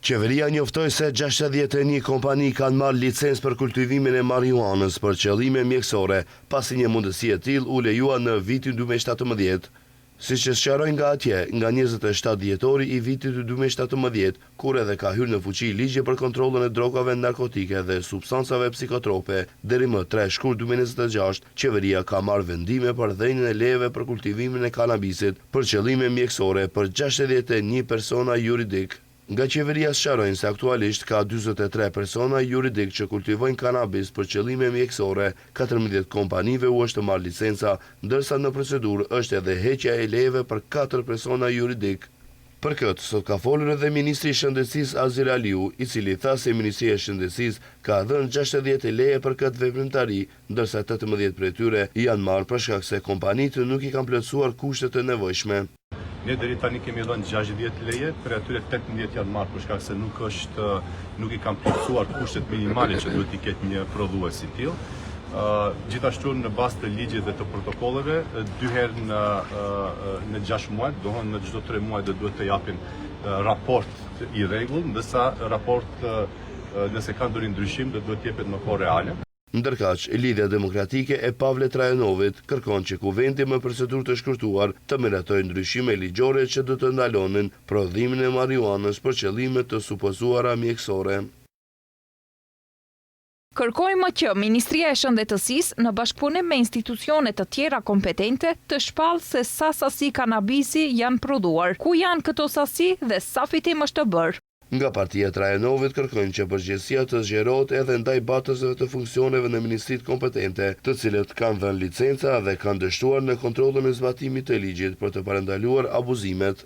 Qeveria njoftoi se 61 kompani kanë marrë licencë për kultivimin e marijuanës për qëllime mjekësore, pasi një mundësi e tillë u lejua në vitin 2017. Siç e sqarojnë nga atje, nga 27 dhjetori i vitit 2017, kur edhe ka hyrë në fuqi ligji për kontrollin e drogave narkotike dhe substancave psikotrope, deri më 3 shkurt 2026, qeveria ka marrë vendime për dhënien e lejeve për kultivimin e kanabisit për qëllime mjekësore për 61 persona juridik. Nga qeveria sqarojnë se aktualisht ka 43 persona juridik që kultivojnë kanabis për qëllime mjekësore, 14 kompanive u është marrë licenca, ndërsa në procedurë është edhe heqja e lejeve për 4 persona juridik. Për këtë, sot ka folur edhe Ministri i Shëndetësisë Azir Aliu, i cili tha se Ministria e Shëndetësisë ka dhënë 60 leje për këtë veprimtari, ndërsa 18 prej tyre janë marrë për shkak se kompanitë nuk i kanë plotësuar kushtet e nevojshme. Ne deri tani kemi dhënë 60 leje, për atyre 18 janë marrë për shkak se nuk i kanë plotësuar kushtet minimale që duhet i ketë një prodhues i tillë. Gjithashtu në bazë të ligjit dhe të protokolleve, 2 herë në 6 muaj, dohon në çdo 3 muaj duhet të japin raport i rregull, ndërsa raport nëse ka ndonjë ndryshim duhet të jepet në kohë reale. Ndërkaq, Lidhja Demokratike e Pavle Trajanovit kërkon që kuvendi me procedurë të shkurtuar të miratojë ndryshime ligjore që do të ndalonin prodhimin e marijuanës për qëllime të supozuara mjekësore. Kërkojmë që Ministria e Shëndetësisë në bashkëpunim me institucione të tjera kompetente të shpallë se sa sasi kanabisi janë prodhuar, ku janë këto sasi dhe sa fitim është të bërë. Nga partia Trajanovit kërkojnë që përgjegjësia të zgjerohet edhe ndaj batësve të funksioneve në ministritë kompetente, të cilët kanë dhënë licenca dhe kanë dështuar në kontrollin e zbatimit të ligjit për të parandaluar abuzimet.